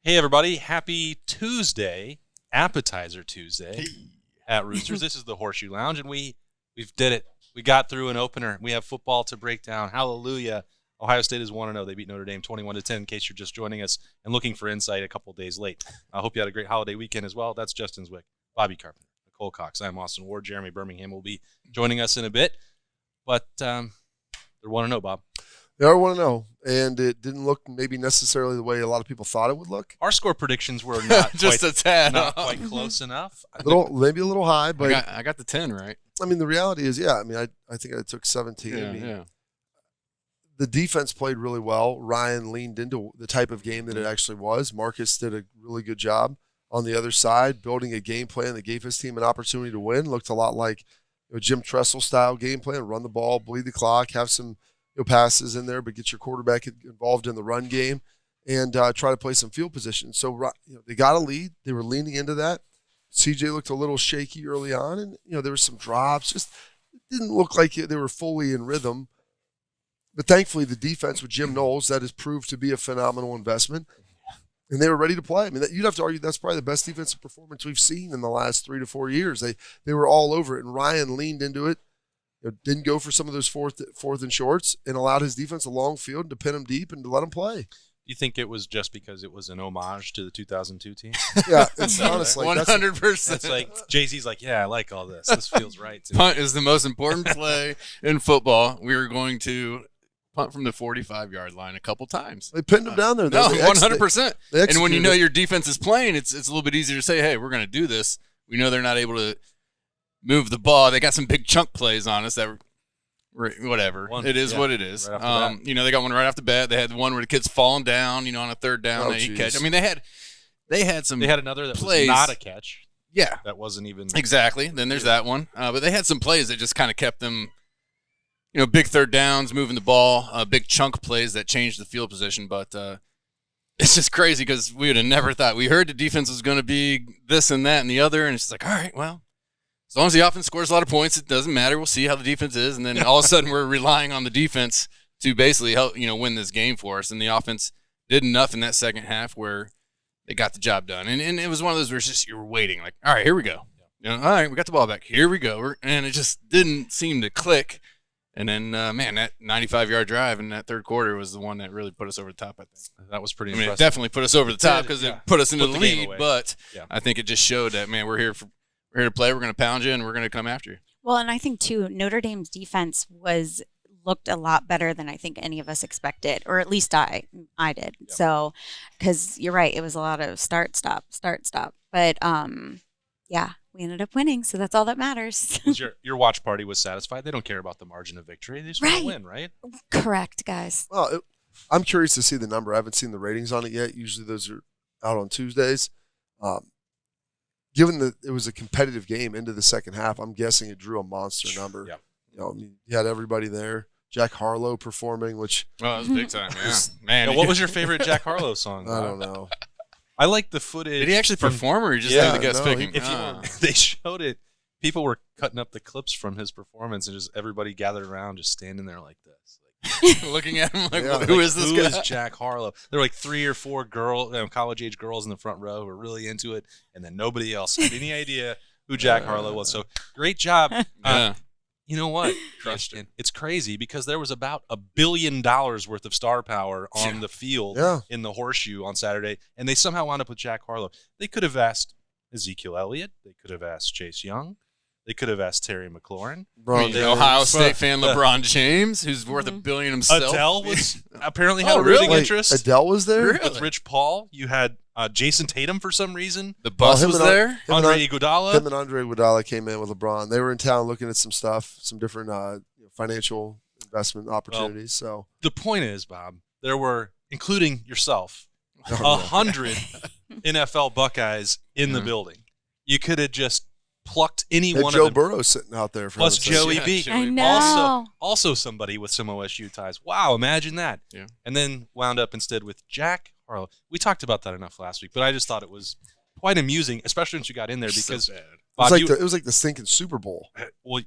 Hey, everybody. Happy Tuesday, Appetizer Tuesday at Roosters. This is the Horseshoe Lounge, and we've did it. We got through an opener. We have football to break down. Hallelujah. Ohio State is 1-0. They beat Notre Dame 21-10, in case you're just joining us and looking for insight a couple days late. I hope you had a great holiday weekend as well. That's Justin Zwick, Bobby Carpenter, Nicole Cox. I'm Austin Ward. Jeremy Birmingham will be joining us in a bit. But they're 1-0, Bob. They are 1-0, and it didn't look maybe necessarily the way a lot of people thought it would look. Our score predictions were not just quite, a tad, not quite close enough. Maybe a little high, but I got the 10 right. I mean, the reality is, I think I took 17. The defense played really well. Ryan leaned into the type of game that it actually was. Marcus did a really good job on the other side, building a game plan that gave his team an opportunity to win. Looked a lot like a Jim Tressel-style game plan, run the ball, bleed the clock, have some passes in there, but get your quarterback involved in the run game and try to play some field position. So they got a lead. They were leaning into that. CJ looked a little shaky early on, and there were some drops. Just it didn't look like they were fully in rhythm. But thankfully, the defense with Jim Knowles, that has proved to be a phenomenal investment, and they were ready to play. I mean, you'd have to argue that's probably the best defensive performance we've seen in the last 3 to 4 years. They were all over it, and Ryan leaned into it. Didn't go for some of those fourth and shorts and allowed his defense a long field to pin him deep and to let him play. Do you think it was just because it was an homage to the 2002 team? Yeah, it's honestly 100%. That's like Jay-Z's like, yeah, I like all this. This feels right to me. Punt is the most important play in football. We were going to punt from the 45-yard line a couple times. They pinned him down there. No, 100%. And when you know it. your defense is playing, it's a little bit easier to say, hey, we're going to do this. We know they're not able to move the ball. They got some big chunk plays on us that were whatever. It is what it is. Right they got one right off the bat. They had one where the kid's falling down, on a third down that he catch. I mean, they had some. They had another that plays. Was not a catch. Yeah, that wasn't even exactly. Then there's that one. But they had some plays that just kind of kept them. Big third downs, moving the ball, big chunk plays that changed the field position. But it's just crazy because we would have never thought. We heard the defense was going to be this and that and the other, and it's just like, all right, well. As long as the offense scores a lot of points, it doesn't matter. We'll see how the defense is. And then all of a sudden we're relying on the defense to basically help, win this game for us. And the offense did enough in that second half where they got the job done. And it was one of those where it's just you were waiting, like, all right, here we go. All right, we got the ball back. Here we go. And it just didn't seem to click. And then, that 95-yard drive in that third quarter was the one that really put us over the top, I think. That was pretty impressive. It definitely put us over the top because it put us into the lead. But I think it just showed that, man, we're here to play. We're going to pound you, and we're going to come after you. Well, and I think, too, Notre Dame's defense looked a lot better than I think any of us expected, or at least I did. Yeah. So, because you're right, it was a lot of start, stop. But, we ended up winning, so that's all that matters. Your watch party was satisfied. They don't care about the margin of victory. They just want to win, right? Correct, guys. Well, I'm curious to see the number. I haven't seen the ratings on it yet. Usually those are out on Tuesdays. Given that it was a competitive game into the second half, I'm guessing it drew a monster number. Yeah. You had everybody there. Jack Harlow performing, which that was big time. Yeah, man. What was your favorite Jack Harlow song? I don't know. I like the footage. Did he actually perform, or he just did the guest picking? They showed it. People were cutting up the clips from his performance, and just everybody gathered around, just standing there like this, looking at him like, who is this guy? Who is Jack Harlow? There were like 3 or 4 college-age girls in the front row who were really into it, and then nobody else had any idea who Jack Harlow was. So great job. You know what? It's crazy because there was about $1 billion worth of star power on the field in the Horseshoe on Saturday, and they somehow wound up with Jack Harlow. They could have asked Ezekiel Elliott. They could have asked Chase Young. They could have asked Terry McLaurin. The Ohio State fan LeBron James, who's worth $1 billion himself. Adele was apparently had a rooting interest. Adele was there? Really? With Rich Paul. You had Jason Tatum for some reason. The bus was there. Andre Iguodala. Him and Andre Iguodala came in with LeBron. They were in town looking at some stuff, some different financial investment opportunities. Well, so the point is, Bob, there were, including yourself, 100 NFL Buckeyes in the building. You could have just plucked any one Joe of them. Burrow sitting out there. Plus Joey B. I know. Also somebody with some OSU ties. Wow, imagine that. Yeah. And then wound up instead with Jack Harlow. We talked about that enough last week, but I just thought it was quite amusing, especially once you got in there because so bad. Bob, it was like the stinking Super Bowl. Well,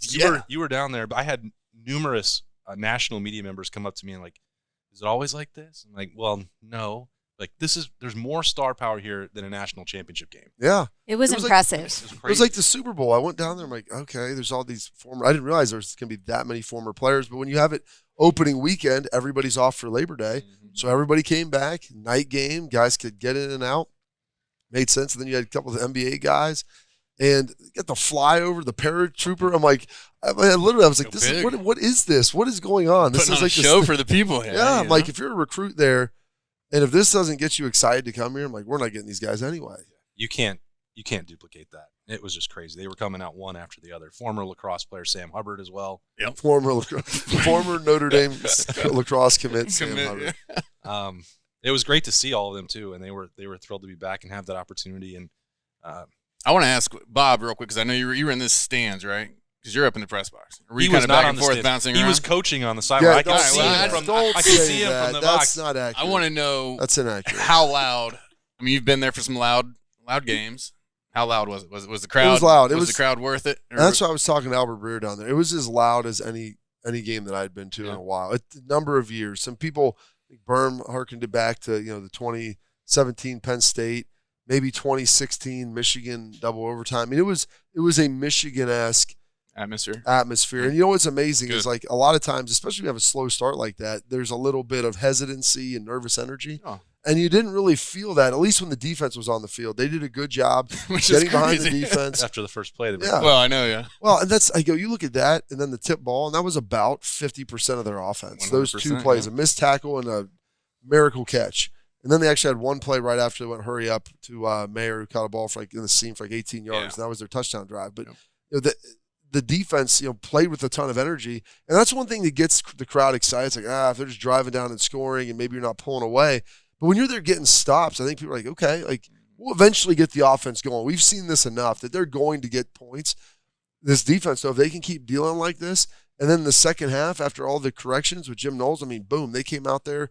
you were down there, but I had numerous national media members come up to me and like, is it always like this? I'm like, well, no. Like there's more star power here than a national championship game. Yeah. It was impressive. impressive. It was like the Super Bowl. I went down there. I'm like, okay, there's all these former. I didn't realize there's going to be that many former players. But when you have it opening weekend, everybody's off for Labor Day. So everybody came back. Night game. Guys could get in and out. Made sense. And then you had a couple of the NBA guys. And you got the flyover, the paratrooper. I'm like, I was like, this is what is this? What is going on? This Putting is on like a show for the people here. Yeah, I'm like, if you're a recruit there, and if this doesn't get you excited to come here, I'm like, we're not getting these guys anyway. You can't duplicate that. It was just crazy. They were coming out one after the other. Former lacrosse player Sam Hubbard as well. Yep. Former Notre Dame lacrosse commit Sam Hubbard. Yeah. It was great to see all of them too, and they were thrilled to be back and have that opportunity. And I want to ask Bob real quick because I know you were in the stands, right? Because you're up in the press box. Were you kind of back and forth bouncing around? He was coaching on the sideline. Yeah, I can see him from the That's box. not accurate. I want to know that's inaccurate. How loud. I mean, you've been there for some loud games. How loud was it? Was the crowd? It was loud. Was the crowd worth it? That's why I was talking to Albert Breer down there. It was as loud as any game that I'd been to in a while. A number of years. Some people, Berm harkened it back to the 2017 Penn State, maybe 2016 Michigan double overtime. I mean, it was a Michigan-esque atmosphere. And what's amazing is like a lot of times, especially when you have a slow start like that, there's a little bit of hesitancy and nervous energy. Oh. And you didn't really feel that, at least when the defense was on the field. They did a good job getting behind the defense. After the first play. Yeah. Well, I know, yeah. Well, and you look at that, and then the tip ball, and that was about 50% of their offense. Those two plays, a missed tackle and a miracle catch. And then they actually had one play right after they went hurry up to Mayer, who caught a ball for in the seam for 18 yards. And that was their touchdown drive. But the defense, played with a ton of energy. And that's one thing that gets the crowd excited. It's like, if they're just driving down and scoring and maybe you're not pulling away. But when you're there getting stops, I think people are like, okay, we'll eventually get the offense going. We've seen this enough that they're going to get points. This defense, so if they can keep dealing like this, and then the second half, after all the corrections with Jim Knowles, boom, they came out there,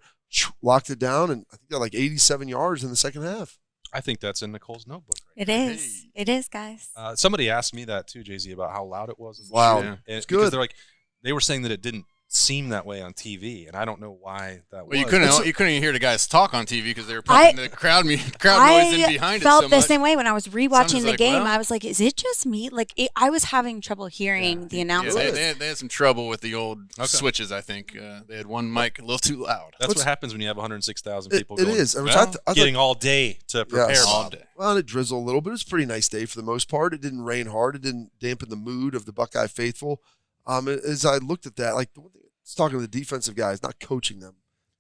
locked it down, and I think got 87 yards in the second half. I think that's in Nicole's notebook. It is. It is, guys. Somebody asked me that too, Jay-Z, about how loud it was. It's loud. Yeah. It's good. Because they were saying that it didn't seem that way on TV, and I don't know why that was. You couldn't even hear the guys talk on TV because they were putting the crowd noise in behind it. I felt so the much. same way when I was rewatching the game. I was like, is it just me? I was having trouble hearing the announcers. Yeah, they had some trouble with the old switches, I think. They had one mic a little too loud. That's what happens when you have 106,000 people going. It is. Getting all day to prepare. All day. Well, it drizzled a little, but it was a pretty nice day for the most part. It didn't rain hard. It didn't dampen the mood of the Buckeye faithful. As I looked at that, the one thing, it's talking to the defensive guys, not coaching them.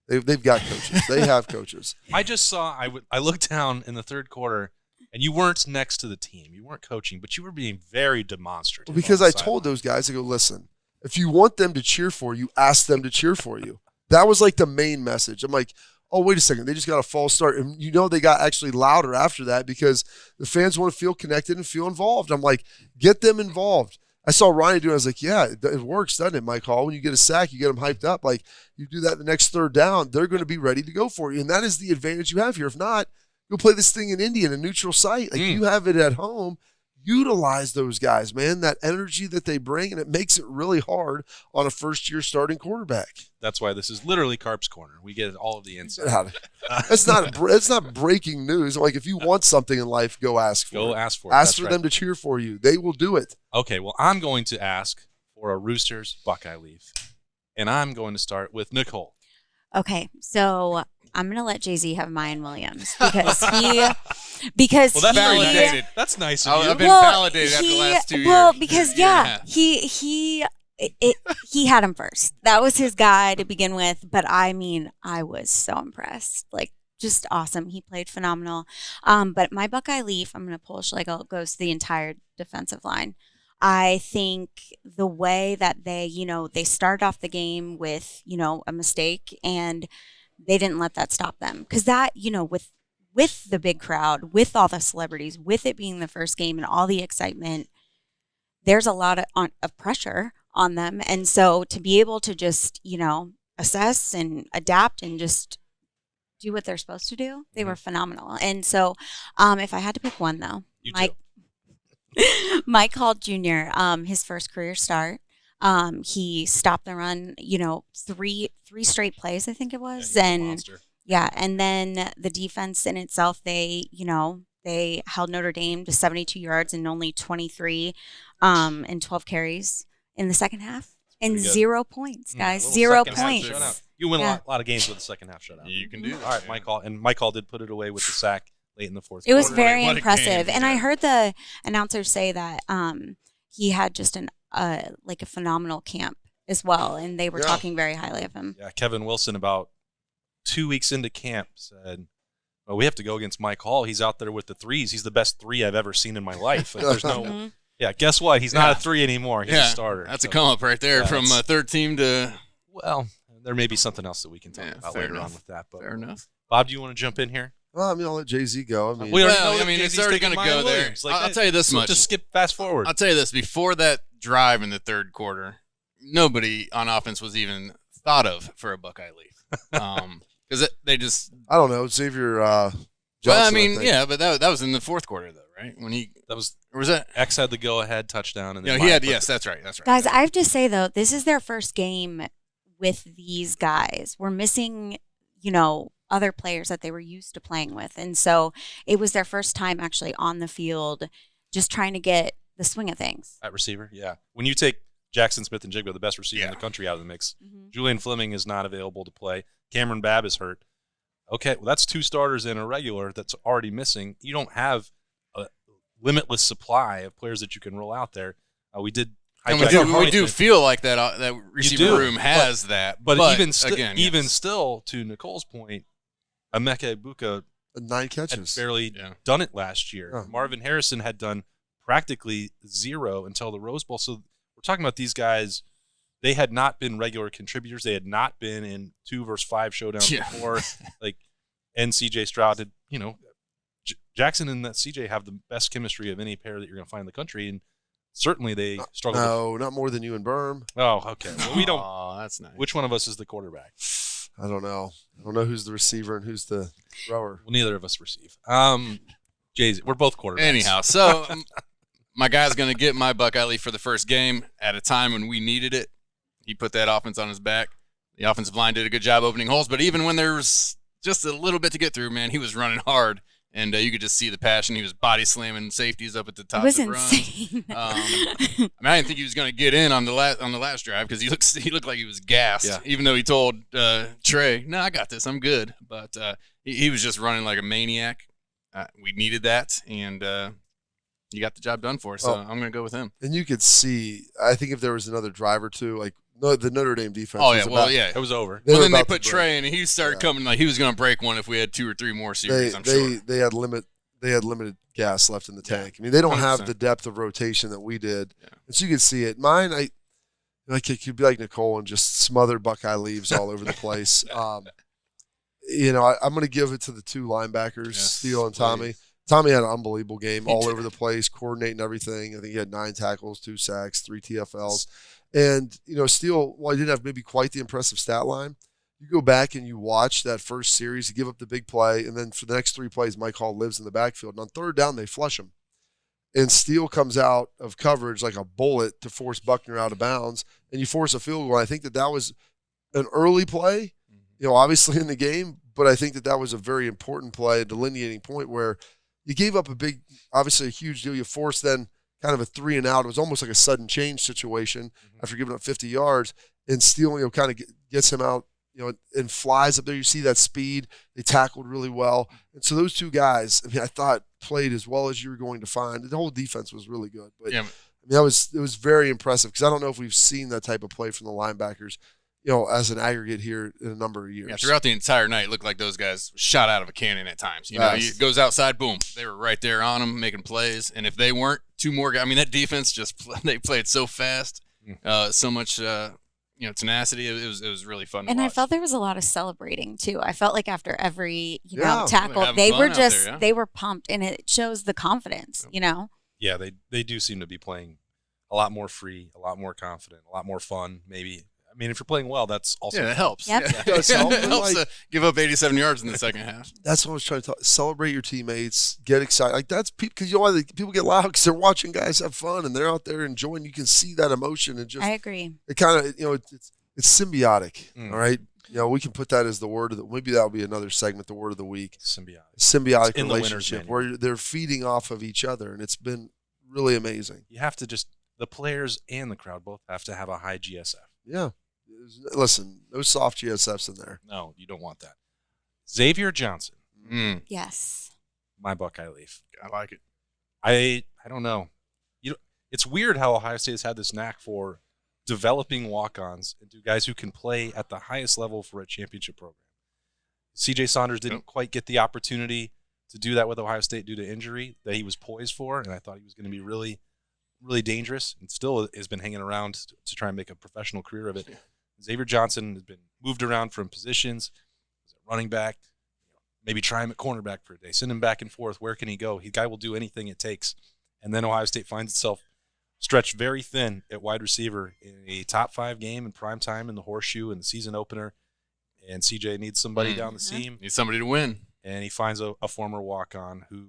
They've got coaches. They have coaches. I just saw. I looked down in the third quarter, and you weren't next to the team. You weren't coaching, but you were being very demonstrative. Well, because I told those guys, I go, listen, if you want them to cheer for you, ask them to cheer for you. That was the main message. I'm like, oh, wait a second. They just got a false start. And they got actually louder after that because the fans want to feel connected and feel involved. I'm like, get them involved. I saw Ryan do it. I was like, yeah, it works, doesn't it, Mike Hall? When you get a sack, you get them hyped up. You do that the next third down, they're going to be ready to go for you. And that is the advantage you have here. If not, go play this thing in Indy in a neutral site. You have it at home. Utilize those guys, man, that energy that they bring, and it makes it really hard on a first-year starting quarterback. That's why this is literally Carp's Corner. We get all of the insight. It's not breaking news. If you want something in life, go ask for it. Go ask for it. Ask for them to cheer for you. They will do it. Okay, well, I'm going to ask for a Roosters Buckeye Leaf, and I'm going to start with Nicole. Okay, so I'm going to let Jay-Z have Mayan Williams because well, that's validated. That's nice of you. I've been validated after the last 2 years. Well, because he had him first. That was his guy to begin with. But I was so impressed. Just awesome. He played phenomenal. But my Buckeye Leaf, I'm going to pull Schlegel, goes to the entire defensive line. I think the way that they started off the game with, a mistake, and they didn't let that stop them. Because that, with the big crowd, with all the celebrities, with it being the first game and all the excitement, there's a lot of pressure on them. And so to be able to just, assess and adapt and just do what they're supposed to do, they were phenomenal. And so if I had to pick one, though, Mike Hall Jr., his first career start, he stopped the run, three straight plays, I think it was. Yeah, and Yeah, and then the defense in itself, they held Notre Dame to 72 yards and only 23 and 12 carries in the second half. And 0 points, guys. 0 points. You win a lot of games with the second half shutout. You can do that. All right, Michael. And Michael did put it away with the sack late in the fourth It was quarter. very What a impressive. game, And yeah. I heard the announcer say that he had just a phenomenal camp as well. And they were talking very highly of him. Yeah, Kevin Wilson, about 2 weeks into camp, said, well, we have to go against Mike Hall. He's out there with the threes. He's the best 3 I've ever seen in my life. Like, there's no Yeah, guess what? He's not a 3 anymore. He's a starter. That's a come up right there from third team to. Well, there may be something else that we can talk about later on with that. But fair enough. Bob, do you want to jump in here? Well, I mean, I'll let Jay-Z go. I mean, it's already going to go there. I'll tell you this much. Just skip fast forward. I'll tell you this. Before that drive in the third quarter, nobody on offense was even thought of for a Buckeye Leaf. Because they just. I don't know. Xavier Johnson. Well, I mean, yeah, but that was in the fourth quarter, though, right? When was that X had the go-ahead touchdown, and then he had. Yes, that's right. Guys, I have to say though, this is their first game with these guys. We're missing, other players that they were used to playing with, and so it was their first time actually on the field, just trying to get the swing of things. At receiver, yeah. When you take Jackson Smith and Jigba, the best receiver in the country, out of the mix, Julian Fleming is not available to play. Cameron Babb is hurt. Okay, well, that's 2 starters and a regular that's already missing. You don't have a limitless supply of players that you can roll out there. We did. And we do feel like that receiver room has that. But even still, to Nicole's point, Emeka Egbuka 9 catches. had barely done it last year. Oh. Marvin Harrison had done practically 0 until the Rose Bowl. So we're talking about these guys. They had not been regular contributors. They had not been in 2 versus 5 showdowns before. And C.J. Stroud did. Jackson and that C.J. have the best chemistry of any pair that you're going to find in the country, and certainly they struggle. No, not more than you and Berm. Oh, okay. Well, we don't. Oh, that's nice. Which one of us is the quarterback? I don't know. I don't know who's the receiver and who's the thrower. Well, neither of us receive. Jay-Z, we're both quarterbacks. Anyhow, so my guy's going to get my Buckeye Leaf for the first game at a time when we needed it. He put that offense on his back. The offensive line did a good job opening holes, but even when there was just a little bit to get through, man, he was running hard, and you could just see the passion. He was body slamming safeties up at the top. It was insane. I didn't think he was going to get in on the last drive because he looked like he was gassed, even though he told Trey, "No, I got this. I'm good." But he was just running like a maniac. We needed that, and he got the job done for us. So I'm going to go with him. And you could see, I think if there was another drive or two, like the Notre Dame defense. Oh, yeah. It was over. Well, then they put Trey in, and he started coming like he was going to break one if we had 2 or 3 more series, I'm sure. They had limited gas left in the tank. I mean, they don't 100%. Have the depth of rotation that we did. Yeah. And so you could see it. Mine, I could be like Nicole and just smother Buckeye Leaves all over the place. I'm going to give it to the 2 linebackers, Steele and Tommy. Tommy had an unbelievable game all over the place, coordinating everything. I think he had 9 tackles, 2 sacks, 3 TFLs. And, Steele, while he didn't have maybe quite the impressive stat line, you go back and you watch that first series, you give up the big play, and then for the next 3 plays, Mike Hall lives in the backfield. And on 3rd down, they flush him. And Steele comes out of coverage like a bullet to force Buckner out of bounds, and you force a field goal. I think that was an early play, obviously in the game, but I think that was a very important play, a delineating point where you gave up obviously a huge deal. You forced then kind of a 3 and out. It was almost like a sudden change situation after giving up 50 yards. And Steele, kind of gets him out, and flies up there. You see that speed. They tackled really well. And so those 2 guys, I thought played as well as you were going to find. The whole defense was really good. But it was very impressive because I don't know if we've seen that type of play from the linebackers, as an aggregate here in a number of years. Yeah, throughout the entire night, it looked like those guys shot out of a cannon at times. He goes outside, boom. They were right there on him, making plays. And if they weren't, 2 more guys. That defense they played so fast, so much, tenacity. It was really fun to watch. I felt there was a lot of celebrating too. I felt like after every, tackle, they were they were pumped, and it shows the confidence, Yeah, they do seem to be playing a lot more free, a lot more confident, a lot more fun, maybe. If you're playing well, that's also that helps. Yep. Yeah. It helps to give up 87 yards in the second half. That's what I was trying to talk. Celebrate your teammates, get excited. Like that's because why people get loud because they're watching guys have fun and they're out there enjoying. You can see that emotion and just. I agree. It kind of It's symbiotic. All right. We can put that as the word maybe that'll be another segment, the word of the week. Symbiotic relationship where they're feeding off of each other, and it's been really amazing. You have to the players and the crowd both have to have a high GSF. Yeah. Listen, no soft GSFs in there. No, you don't want that. Xavier Johnson. Yes. My Buckeye Leaf. I like it. I don't know. It's weird how Ohio State has had this knack for developing walk-ons into guys who can play at the highest level for a championship program. C.J. Saunders didn't quite get the opportunity to do that with Ohio State due to injury that he was poised for, and I thought he was going to be really, really dangerous, and still has been hanging around to try and make a professional career of it. Yeah. Xavier Johnson has been moved around from positions, running back, maybe try him at cornerback for a day, send him back and forth. Where can he go? The guy will do anything it takes. And then Ohio State finds itself stretched very thin at wide receiver in a top 5 game in prime time in the Horseshoe in the season opener. And CJ needs somebody down the seam. Needs somebody to win. And he finds a former walk-on who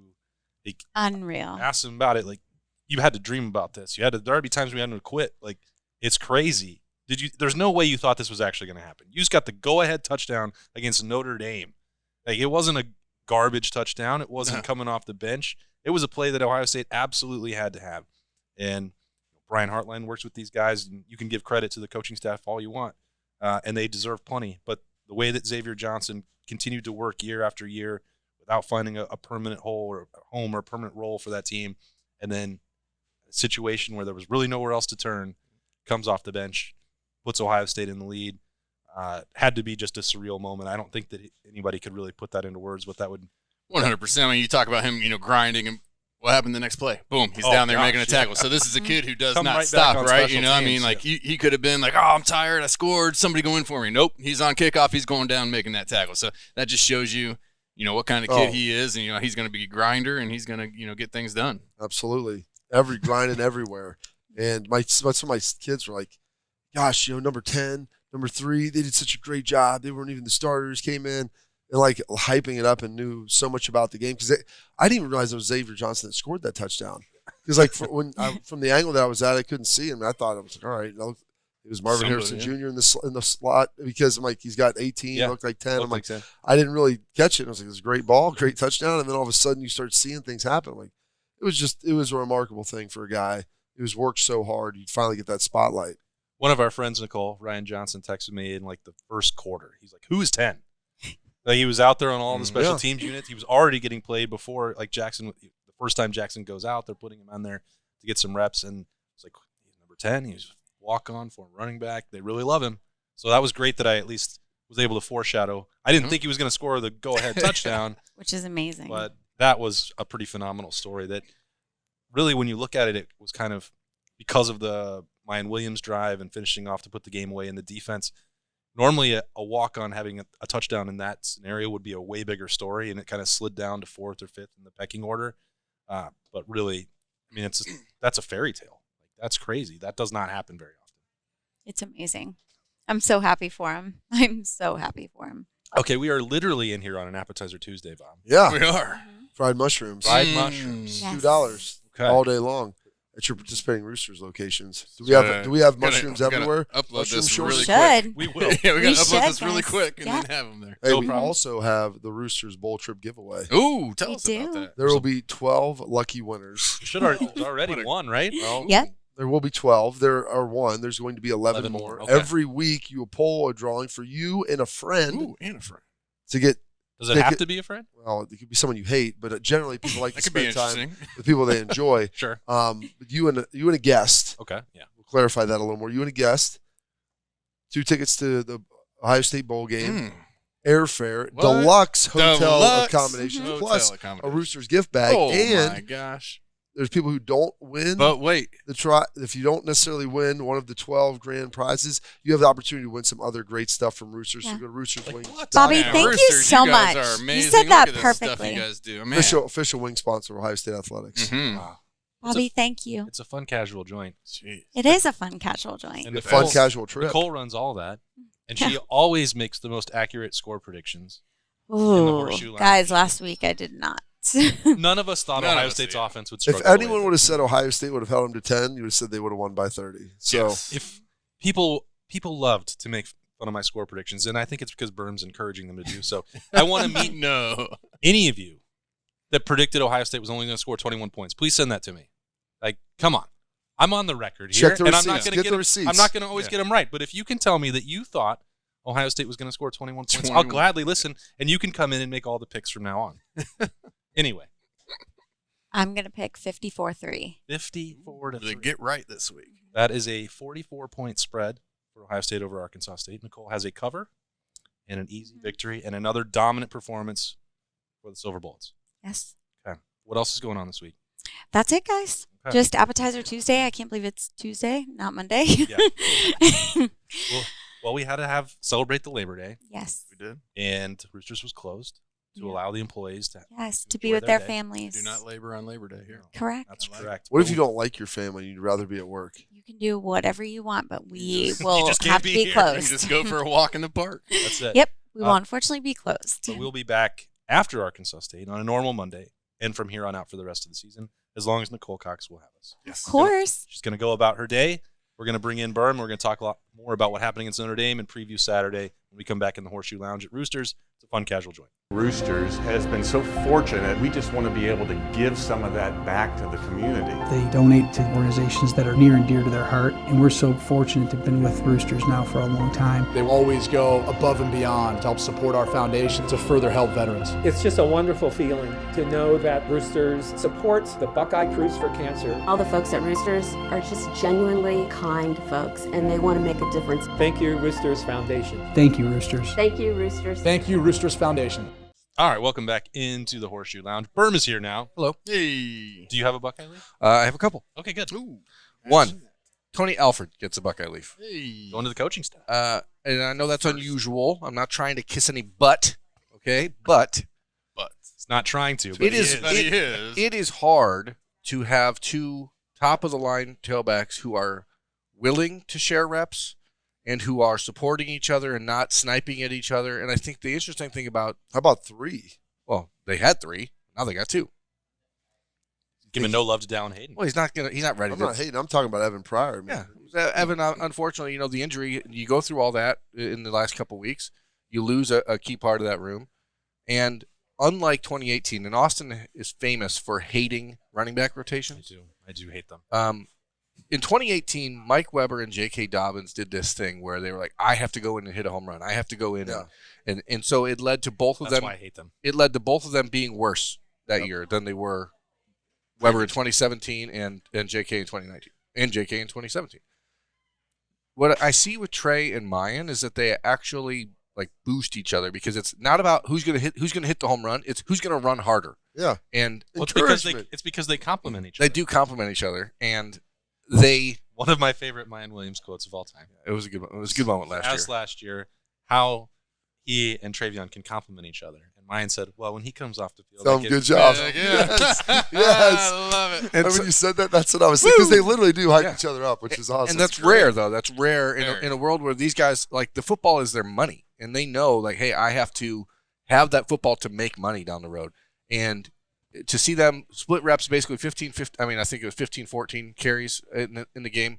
unreal. Asks him about it. Like, you had to dream about this. There would be times we had to quit. Like, it's crazy. There's no way you thought this was actually going to happen. You just got the go-ahead touchdown against Notre Dame. Like, it wasn't a garbage touchdown. It wasn't coming off the bench. It was a play that Ohio State absolutely had to have. And Brian Hartline works with these guys, and you can give credit to the coaching staff all you want, and they deserve plenty. But the way that Xavier Johnson continued to work year after year without finding a permanent home or a permanent role for that team, and then a situation where there was really nowhere else to turn, comes off the bench, puts Ohio State in the lead, had to be just a surreal moment. I don't think that anybody could really put that into words, what that would – 100%. I mean, you talk about him, grinding, and what happened the next play? Boom, he's down there making a tackle. So this is a kid who does not stop, right? I mean, like he could have been like, I'm tired, I scored, somebody go in for me. Nope, he's on kickoff, he's going down making that tackle. So that just shows you, what kind of kid he is, and he's going to be a grinder, and he's going to, get things done. Absolutely, grinding everywhere. And some of my kids were like, gosh, number 10, number 3, they did such a great job. They weren't even the starters, came in. And like hyping it up and knew so much about the game because I didn't even realize it was Xavier Johnson that scored that touchdown. Because like from the angle that I was at, I couldn't see him. And I thought it was like, all right, it was Marvin Harrison Jr. in the slot because I'm like he's got 18, looked like 10. I'm like 10. I didn't really catch it. I was like, it was a great ball, great touchdown, and then all of a sudden you start seeing things happen. Like it was a remarkable thing for a guy who's worked so hard. You finally get that spotlight. One of our friends, Nicole, Ryan Johnson, texted me in like the first quarter. He's like, "Who's 10?" Like he was out there on all the special teams units. He was already getting played before, like Jackson. The first time Jackson goes out, they're putting him on there to get some reps. And it's like, he's number 10. He's walk-on for running back. They really love him. So that was great that I at least was able to foreshadow. I didn't think he was going to score the go-ahead touchdown. Which is amazing. But that was a pretty phenomenal story that really, when you look at it, it was kind of because of the Mayan Williams drive and finishing off to put the game away in the defense. Normally, a walk-on having a touchdown in that scenario would be a way bigger story, and it kind of slid down to 4th or 5th in the pecking order. But really, I mean, that's a fairy tale. Like, that's crazy. That does not happen very often. It's amazing. I'm so happy for him. I'm so happy for him. Okay, we are literally in here on an Appetizer Tuesday, Bob. Yeah. We are. Fried mushrooms. Fried mushrooms. Yes. $2 all day long. At your participating Roosters locations. Do we have mushrooms everywhere? Upload this We really should. quick. We will. Yeah, we got to upload should, this really guys. quick and Yeah. then have them there. Hey, No we problem. also have the Roosters Bowl Trip giveaway. Ooh, tell We us about do. that. There will be 12 lucky winners. There's already one, right? Well, Yep. there will be 12. There are one. There's going to be 11 more. Okay. Every week, you will pull a drawing for you and a friend Ooh, and a friend. to get. Does it have to be a friend? Well, it could be someone you hate, but generally people like to That could be spend time interesting. with people they enjoy. Sure. But you and a guest. Okay. Yeah. We'll clarify that a little more. You and a guest. 2 tickets to the Ohio State Bowl game. Airfare, What? deluxe hotel Deluxe accommodations, hotel plus accommodation. a Roosters gift bag. Oh, and my gosh. there's people who don't win. But wait. If you don't necessarily win one of the 12 grand prizes, you have the opportunity to win some other great stuff from Roosters. Yeah. So go to Roosters Wings. Bobby, Man, thank you Roosters, so you guys much. Are You amazing. said Look that at this Stuff perfectly. you guys do. Man. Official wing sponsor of Ohio State Athletics. Mhm. Wow. Bobby, thank you. It's a fun casual joint. Jeez. It is a fun casual joint. And A fun casual trip. Nicole runs all that, and she always makes the most accurate score predictions. Ooh, Horseshoe Lounge. guys, last week I did not. None of us thought None of Ohio us State's did. offense would If struggle. anyone would have said Ohio State would have held them to 10, you would have said they would have won by 30. So Yes. if people people loved to make fun of my score predictions, and I think it's because Berm's encouraging them to do so. I want to meet any of you that predicted Ohio State was only going to score 21 points. Please send that to me. Like, come on. I'm on the record here, Check the and receipts. I'm not going to Get the receipts. I'm not going to always get them right. But if you can tell me that you thought Ohio State was going to score 21 points, I'll gladly listen, and you can come in and make all the picks from now on. Anyway. I'm going to pick 54-3. 54-3. Get right this week. That is a 44-point spread for Ohio State over Arkansas State. Nicole has a cover and an easy victory and another dominant performance for the Silver Bullets. Yes. Okay. What else is going on this week? That's it, guys. Okay. Just Appetizer Tuesday. I can't believe it's Tuesday, not Monday. Yeah. Well, we had to celebrate the Labor Day. Yes. We did. And Roosters was closed to allow the employees to be enjoy with their day. families. Do not labor on Labor Day here. Correct. That's correct. What if you don't like your family and you'd rather be at work? You can do whatever you want, but we You will just have can't to be here. closed. You just go for a walk in the park. That's it. Yep. We will unfortunately be closed. But we'll be back after Arkansas State on a normal Monday and from here on out for the rest of the season, as long as Nicole Cox will have us. Yes. Of course. She's going to go about her day. We're going to bring in Berm. We're going to talk a lot more about what happened against Notre Dame and preview Saturday when we come back in the Horseshoe Lounge at Roosters. It's a fun, casual joint. Roosters has been so fortunate. We just want to be able to give some of that back to the community. They donate to organizations that are near and dear to their heart, and we're so fortunate to have been with Roosters now for a long time. They always go above and beyond to help support our foundation to further help veterans. It's just a wonderful feeling to know that Roosters supports the Buckeye Cruise for Cancer. All the folks at Roosters are just genuinely kind folks, and they want to make a difference. Thank you, Roosters Foundation. Thank you, Roosters. Thank you, Roosters. Thank you, Roosters Foundation. All right, welcome back into the Horseshoe Lounge. Berm is here now. Hello. Hey. Do you have a Buckeye Leaf? I have a couple. Okay, good. Ooh. One, Tony Alford gets a Buckeye Leaf. Hey. Going to the coaching staff. And I know that's unusual. I'm not trying to kiss any butt, okay? But It's not trying to, but it is. It is hard to have two top-of-the-line tailbacks who are willing to share reps and who are supporting each other and not sniping at each other. And I think the interesting thing about How about 3? well, they had 3. Now they got 2. giving no love to Dallin Hayden. Well, he's not ready. I'm not hating. I'm talking about Evan Pryor. Man. Yeah, Evan. Unfortunately, the injury. You go through all that in the last couple of weeks. You lose a key part of that room, and unlike 2018, and Austin is famous for hating running back rotations. I do hate them. In 2018, Mike Weber and J.K. Dobbins did this thing where they were like, I have to go in and hit a home run. I have to go in. And so it led to both of them. That's why I hate them. It led to both of them being worse that year than they were Weber in 2017 and J.K. in 2019 and J.K. in 2017. What I see with Trey and Mayan is that they actually boost each other because it's not about who's going to hit the home run. It's who's going to run harder. Yeah. And it's because they complement each other. They do complement each other, and one of my favorite Mayan Williams quotes of all time. It was a good one. It was a good moment last year, how he and Travion can complement each other. And Mayan said, well, when he comes off the field, good job. Yes. I love it. And when you said that, that's what I was saying. Because they literally do hype each other up, which is awesome. And that's rare, though. That's rare in a world where these guys, the football is their money. And they know, hey, I have to have that football to make money down the road. And to see them split reps, basically 15-14 carries in the game,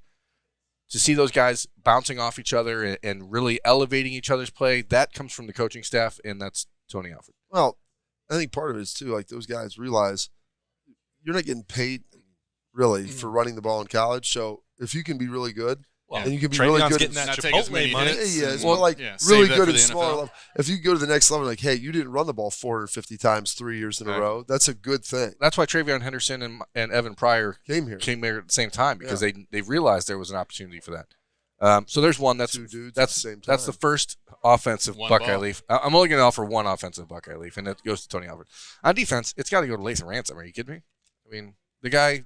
to see those guys bouncing off each other and really elevating each other's play, that comes from the coaching staff, and that's Tony Alford. Well, I think part of it is, too, those guys realize you're not getting paid, really, for running the ball in college. So if you can be really good, and you can be really good getting that Chipotle money. Really good at smaller level. If you go to the next level, hey, you didn't run the ball 450 times 3 years in a row, that's a good thing. That's why Travion Henderson and Evan Pryor came here at the same time, because they realized there was an opportunity for that. So there's one. That's two dudes that's at the same time. That's the first offensive Buckeye Leaf. I'm only going to offer one offensive Buckeye Leaf, and it goes to Tony Alford. On defense, it's got to go to Lathan Ransom. Are you kidding me? I mean, the guy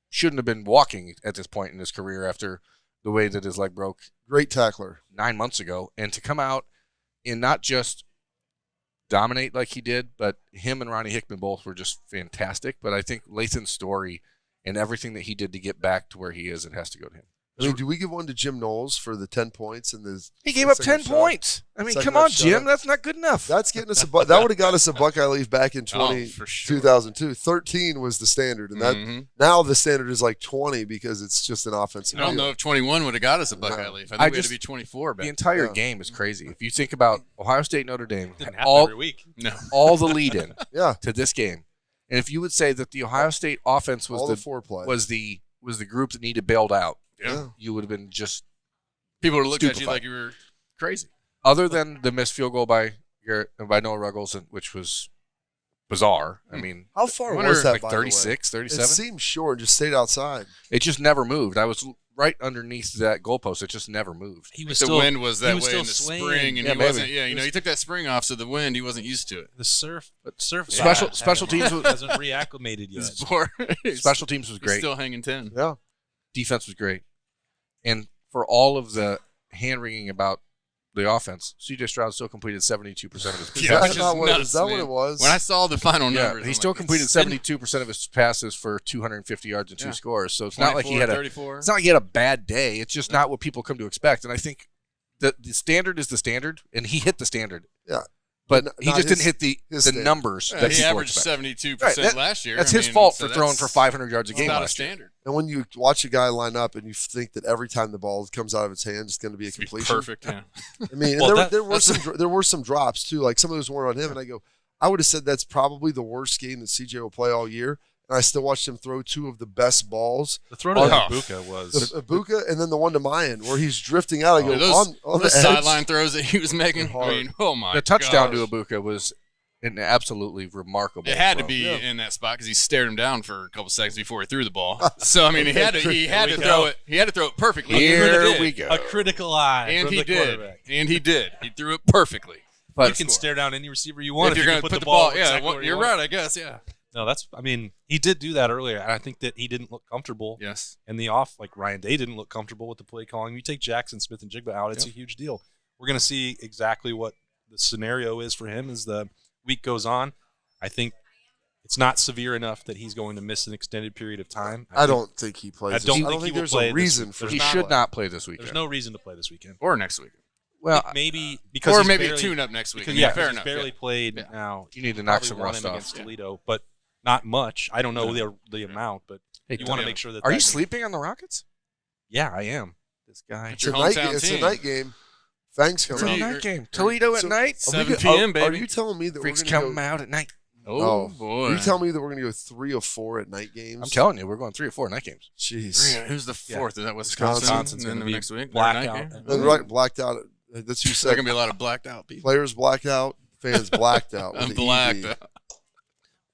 shouldn't have been walking at this point in his career after the way that his leg broke. Great tackler 9 months ago, and to come out and not just dominate like he did, but him and Ronnie Hickman both were just fantastic. But I think Lathan's story and everything that he did to get back to where he is, it has to go to him. I mean, do we give one to Jim Knowles for the 10 points and the? He gave up second 10 shot? points. I mean, Second come on, shot. Jim. That's not good enough. That's getting us that would have got us a Buckeye Leaf back in for sure. 2002. 13 was the standard, and that now the standard is like 20 because it's just an offensive. I don't deal. know if 21 would have got us a Buckeye Leaf. I think we had to be 24. The entire game is crazy. If you think about Ohio State, Notre Dame, Didn't and happen every week. No. all the lead-in Yeah, to this game, and if you would say that the Ohio State offense was all the foreplay was the group that needed bailed out, Yeah. you would have been just People would have looked at you stupefied. like you were crazy. other than the missed field goal by Noah Ruggles, which was bizarre. I mean, How far wonder, was that? like by the way? 36, It 37? seemed short. Just stayed outside. It just never moved. I was right underneath that goalpost. It just never moved. He was The still wind was that was way still in the swinging. spring, and Yeah, he maybe. wasn't. Yeah, you know, he took that spring off, so the wind, he wasn't used to it. the surf Special teams was- hasn't reacclimated yet. He's poor. Special teams was He's great. still hanging 10. Yeah, Defense was great. And for all of the hand-wringing about the offense, C.J. Stroud still completed 72% of his Yeah, passes. which is nuts, is that what man. it was? When I saw the final Yeah, numbers, he I'm still like, completed it's 72% of his passes for 250 yards and 2 scores. So it's not like he had 34. it's not like he had a bad day. It's just not what people come to expect. And I think the standard is the standard, and he hit the standard. Yeah. But Not he just his- didn't hit the standard. numbers Yeah, that he people averaged expect. 72% Right, last year. That's I his mean, fault so for throwing that's- for 500 yards a it's game not a last year. standard. And when you watch a guy line up and you think that every time the ball comes out of his hand, it's going to be a It's be completion. perfect, yeah. I mean, Well, and there were some drops too. Like some of those weren't on him, and I go, I would have said that's probably the worst game that CJ will play all year. And I still watched him throw 2 of the best balls. The throw to Ibuka was The Ibuka and then the one to Mayan where he's drifting out. I go, Those on the those edge. sideline throws that he was making. I Hard. mean, oh my! The touchdown gosh. to Ibuka was an absolutely remarkable. It had to throw. be in that spot because he stared him down for a couple seconds before he threw the ball. So I mean, he had to throw it. He had to throw it perfectly. Here we go. a critical eye, And from he the did. quarterback. And he did. He threw it perfectly. But You can stare down any receiver you want if if, you're you going can to put the ball. yeah, exactly where you you're want right. it. I guess. Yeah. No, I mean, he did do that earlier, and I think that he didn't look comfortable. Yes. And the off, like Ryan Day didn't look comfortable with the play calling. You take Jackson Smith and Jigba out, it's a huge deal. We're going to see exactly what the scenario is for him as the week goes on. I think it's not severe enough that he's going to miss an extended period of time. I don't think he plays. I don't this. think he will there's play a this reason week. for There's he him to should play. not play this weekend. There's no reason to play this weekend. Or next week. Well, Maybe because Or he's maybe barely, tune up next week. Because, Yeah, yeah, fair he's enough. barely Yeah. played Yeah. now. you need to knock Probably some won rust him off. against Toledo, but not much. I don't know the amount, but you want to make sure that. Are that you sleeping on the Rockets? Yeah, I am. This guy. It's your a night. hometown It's a team. night game. Fangs It's coming a out. night game. Toledo at So- night. Are we 7 go- p.m., Are baby. you telling me that Freaks we're going come to out at night. Oh, go? boy. Are you telling me that we're going to go 3 or 4 at night games? I'm telling you, we're going 3 or 4 night games. Jeez. Who's the Yeah. fourth? Is that Wisconsin? Wisconsin's And gonna then be next week. blackout. Night game? And right, blacked out. That's who There's said. gonna be a lot of blacked out people. Players blacked out. Fans blacked out. with I'm the blacked ED. out.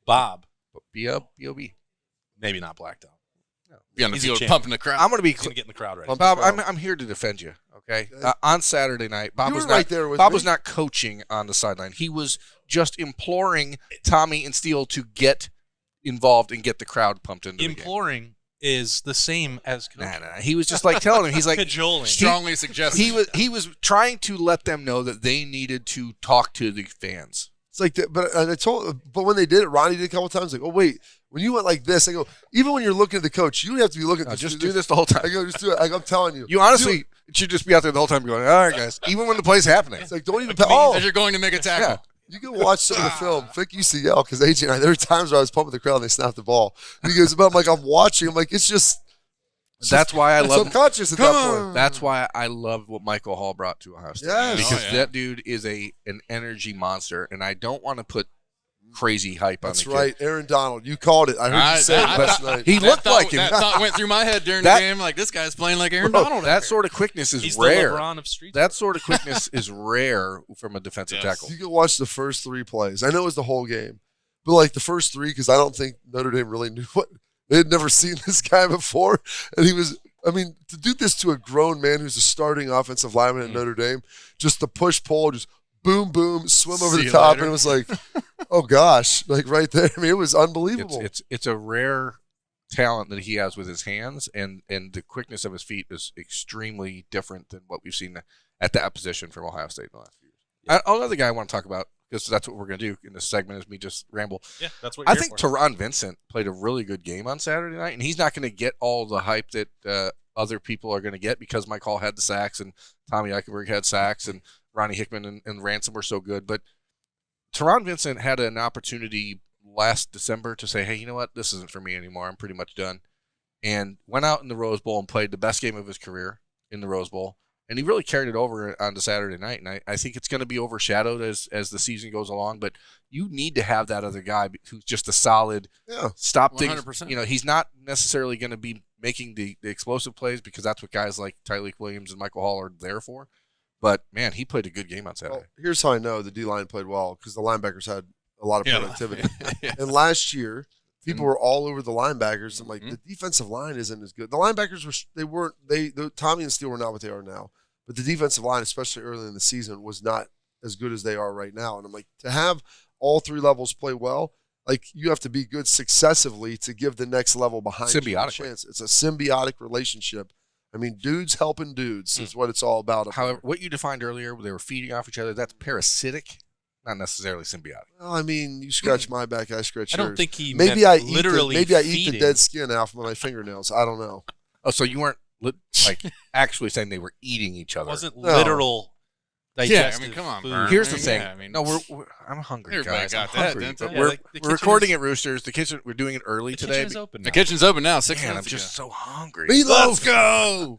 Bob. B-O-B. Maybe not blacked out. Be on the He's a field champ. pumping the crowd. I'm going to be He's going to get in the crowd right. Pump Bob, the crowd. I'm here to defend you, okay? On Saturday night, Bob You was were not right there with Bob me. was not coaching on the sideline. He was just imploring Tommy and Steele to get involved and get the crowd pumped into the game. Imploring is the same as Nah. He was just like telling him. He's like cajoling. Strongly suggested. he was trying to let them know that they needed to talk to the fans. It's like, but when they did it, Ronnie did it a couple times. Like, oh wait, when you went like this, I go. Even when you're looking at the coach, you don't have to be looking. No, just do this the whole time. I go, just do it. I'm telling you. You honestly should just be out there the whole time going, all right, guys. Even when the play's happening. It's like don't even. As you're going to make a tackle. Yeah. You can watch some of the film. Vic used to yell because AJ and I. There were times where I was pumping the crowd and they snapped the ball. And he goes, "But I'm like, I'm watching. I'm like, it's just." That's why I love. subconscious at that point. That's why I love what Michael Hall brought to Ohio State. Yes. Because Oh, yeah. that dude is an energy monster, and I don't want to put crazy hype on That's the kid. right, Aaron Donald. You called it. I heard you say it last night. He That looked thought- like him. That thought went through my head during That- the game. Like, this guy's playing like Aaron Bro, Donald. that sort of quickness is He's rare. the LeBron of street. That sort of quickness is rare from a defensive Yes. tackle. You can watch the first 3 plays. I know it was the whole game, but like the first 3, because I don't think Notre Dame really knew what they had never seen this guy before, and he was. I mean, to do this to a grown man who's a starting offensive lineman at Notre Dame, just the push pull, just boom boom, swim over See the you top, later. and it was like, oh gosh, like right there. I mean, it was unbelievable. It's a rare talent that he has with his hands, and the quickness of his feet is extremely different than what we've seen at that position from Ohio State in the last few years. Another guy I want to talk about, because that's what we're going to do in this segment, is me just ramble. Yeah, that's what I you're think here for. Teron Vincent played a really good game on Saturday night, and he's not going to get all the hype that other people are going to get because Mike Hall had the sacks and Tommy Eichenberg had sacks and Ronnie Hickman and Ransom were so good. But Teron Vincent had an opportunity last December to say, hey, you know what? This isn't for me anymore. I'm pretty much done. And went out in the Rose Bowl and played the best game of his career in the Rose Bowl. And he really carried it over on the Saturday night. And I think it's going to be overshadowed as the season goes along. But you need to have that other guy who's just a solid stop things. 100%. You know, he's not necessarily going to be making the explosive plays because that's what guys like Tyreek Williams and Michael Hall are there for. But, man, he played a good game on Saturday. Well, here's how I know the D-line played well, because the linebackers had a lot of productivity. Yeah. And last year, people were all over the linebackers. I'm like, the defensive line isn't as good. The linebackers Tommy and Steele were not what they are now. But the defensive line, especially early in the season, was not as good as they are right now. And I'm like, to have all three levels play well, like you have to be good successively to give the next level behind you a chance. It's a symbiotic relationship. I mean, dudes helping dudes is what it's all about. However, what you defined earlier, they were feeding off each other, that's parasitic, not necessarily symbiotic. Well, I mean, you scratch my back, I scratch yours. I don't think he maybe I literally eat the feeding. dead skin off of my fingernails. I don't know. Oh, so you weren't like actually saying they were eating each other? It wasn't literal digestive I mean, come on, food. Vern. Here's the thing. Yeah, I mean, no, I'm hungry, everybody guys. got I'm that, hungry. didn't But they? we're Yeah, the we're recording kitchen's- at Roosters. The kitchen. We're doing it early The today. kitchen's open The now. kitchen's open now. 6 Man, I'm minutes just ago. so hungry. Meatloaf! Let's go.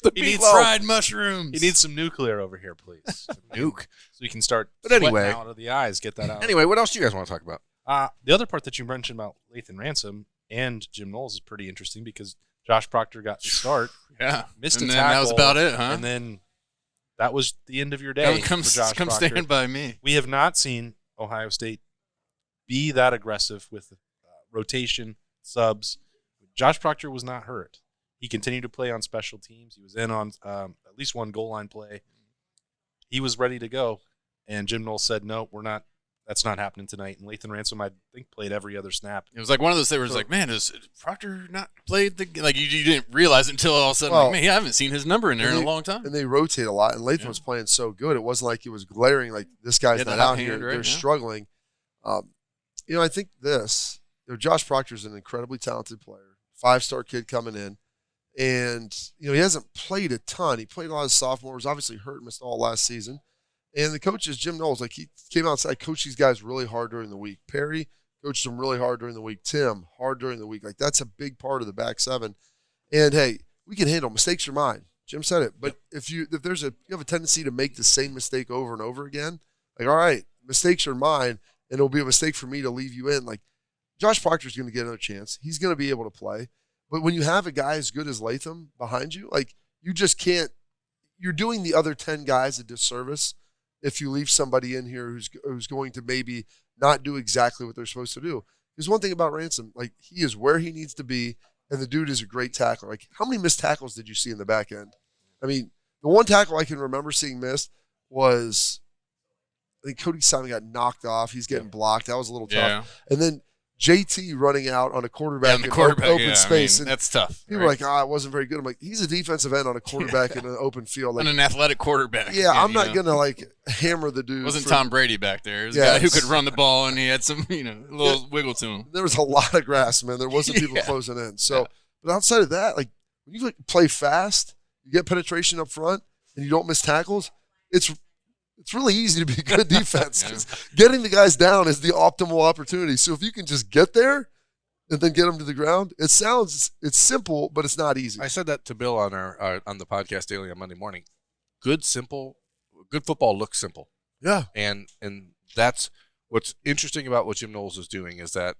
The He needs meatloaf. fried mushrooms. He needs some nuclear over here, please. Nuke. So we can start But anyway. sweating out of the eyes. Get that out. Anyway, what else do you guys want to talk about? The other part that you mentioned about Lathan Ransom and Jim Knowles is pretty interesting because Josh Proctor got the start, Yeah. missed And a then tackle. that was about it, huh? And then that was the end of your day Come for Josh come Proctor. stand by me. We have not seen Ohio State be that aggressive with rotation, subs. Josh Proctor was not hurt. He continued to play on special teams. He was in on at least one goal line play. He was ready to go, and Jim Knowles said, no, we're not. That's not happening tonight. And Lathan Ransom, I think, played every other snap. It was like one of those things where it's like, man, has Proctor not played the like you didn't realize it until all of a sudden, Well, like, man, I haven't seen his number in there in a long time. And they rotate a lot. And Lathan was playing so good. It wasn't like he was glaring like this guy's Yeah, the not hot out here. hand, right? They're Yeah. struggling. I think Josh Proctor's an incredibly talented player, 5-star kid coming in. And, he hasn't played a ton. He played a lot of sophomores, obviously hurt, missed all last season. And the coach is Jim Knowles. Like, he came outside, coached these guys really hard during the week. Perry coached them really hard during the week. Tim, hard during the week. Like, that's a big part of the back seven. And, hey, we can handle mistakes are mine. Jim said it. But if you have a tendency to make the same mistake over and over again, like, all right, mistakes are mine, and it'll be a mistake for me to leave you in. Like, Josh Proctor's going to get another chance. He's going to be able to play. But when you have a guy as good as Latham behind you, like, you just can't – you're doing the other 10 guys a disservice if you leave somebody in here who's going to maybe not do exactly what they're supposed to do. There's one thing about Ransom, like, he is where he needs to be, and the dude is a great tackler. Like, how many missed tackles did you see in the back end? I mean, the one tackle I can remember seeing missed was I think Cody Simon got knocked off. He's getting blocked. That was a little tough. And then JT running out on a quarterback in open space. I mean, that's tough. People were like, it wasn't very good. I'm like, he's a defensive end on a quarterback in an open field. Like, on an athletic quarterback. Yeah, I'm not going to, like, hammer the dude. It wasn't Tom Brady back there. It was a guy who could run the ball, and he had some, a little wiggle to him. There was a lot of grass, man. There wasn't people closing in. So, but outside of that, like, when you play fast, you get penetration up front, and you don't miss tackles, it's really easy to be a good defense. 'Cause getting the guys down is the optimal opportunity. So if you can just get there and then get them to the ground, it's simple, but it's not easy. I said that to Bill on on the podcast daily on Monday morning. Good football looks simple. Yeah. And that's what's interesting about what Jim Knowles is doing is that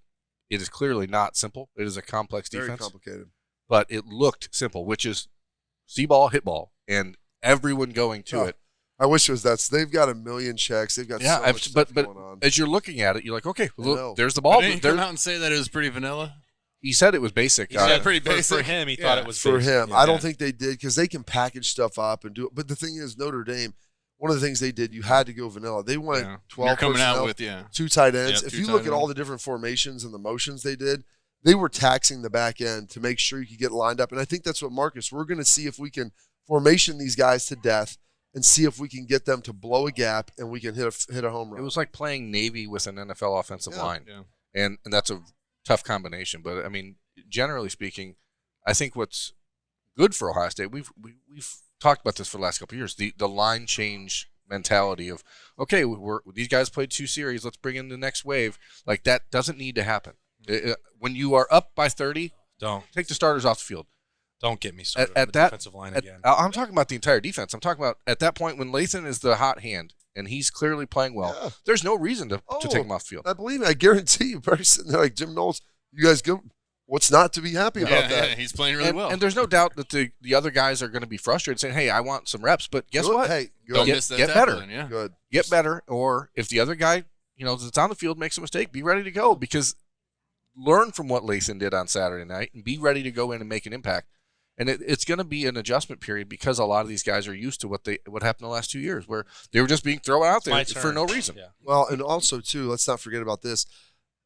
it is clearly not simple. It is a complex defense. Very complicated. But it looked simple, which is see ball, hit ball, and everyone going to it. I wish it was that. So they've got a million checks. They've got so much stuff going on. As you're looking at it, you're like, okay, well, look, there's the ball. But didn't he come out and say that it was pretty vanilla? He said it was basic. He said pretty basic. For him, he thought it was for basic. him. Yeah. I don't think they did because they can package stuff up and do it. But the thing is, Notre Dame, one of the things they did, you had to go vanilla. They went 12 You're coming personnel, out with 2 tight ends. Yeah, if 2 you tight look at all ends. the different formations and the motions they did, they were taxing the back end to make sure you could get lined up. And I think that's what Marcus, we're going to see if we can formation these guys to death and see if we can get them to blow a gap and we can hit a home run. It was like playing Navy with an NFL offensive line. Yeah. And that's a tough combination. But, I mean, generally speaking, I think what's good for Ohio State. We've talked about this for the last couple of years. The line change mentality of, okay, these guys played 2 series. Let's bring in the next wave. Like, that doesn't need to happen. When you are up by 30, don't take the starters off the field. Don't get me started at on the that defensive line again. I'm talking about the entire defense. I'm talking about at that point when Lathan is the hot hand and he's clearly playing well. There's no reason to take him off the field. I believe me. I guarantee you, probably sitting there like Jim Knowles, you guys go. What's not to be happy about that? Yeah, he's playing really well. And there's no doubt that the other guys are going to be frustrated, saying, "Hey, I want some reps." But guess what? Hey, don't miss that get better. Then, yeah. Good. Get better. Or if the other guy, that's on the field makes a mistake, be ready to go, because learn from what Lathan did on Saturday night and be ready to go in and make an impact. And it's going to be an adjustment period, because a lot of these guys are used to what happened the last 2 years, where they were just being thrown out there for no reason. Yeah. Well, and also, too, let's not forget about this.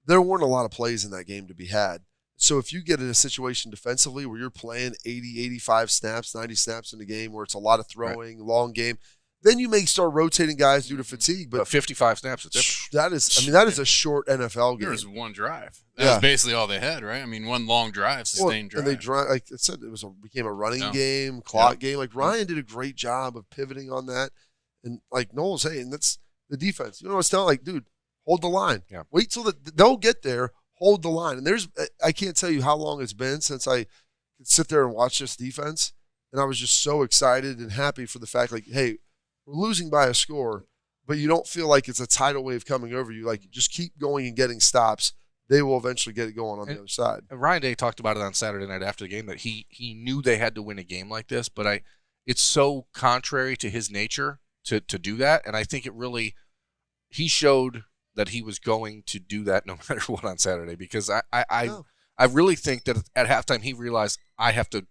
There weren't a lot of plays in that game to be had. So if you get in a situation defensively where you're playing 80, 85 snaps, 90 snaps in the game, where it's a lot of throwing, long game, then you may start rotating guys due to fatigue. But 55 snaps is different. That is a short NFL game. There was one drive. That was basically all they had, right? I mean, one long drive, sustained drive. And they like I said, became a running game, clock game. Like, Ryan did a great job of pivoting on that. And like Noel was saying, that's the defense. You know what it's telling? Like, dude, hold the line. Yeah. Wait till they'll get there. Hold the line. And I can't tell you how long it's been since I could sit there and watch this defense. And I was just so excited and happy for the fact, like, hey, we're losing by a score, but you don't feel like it's a tidal wave coming over you. Like, just keep going and getting stops. They will eventually get it going on the other side. And Ryan Day talked about it on Saturday night after the game, that he knew they had to win a game like this, but it's so contrary to his nature to do that. And I think he showed that he was going to do that no matter what on Saturday, because I really think that at halftime he realized, I have to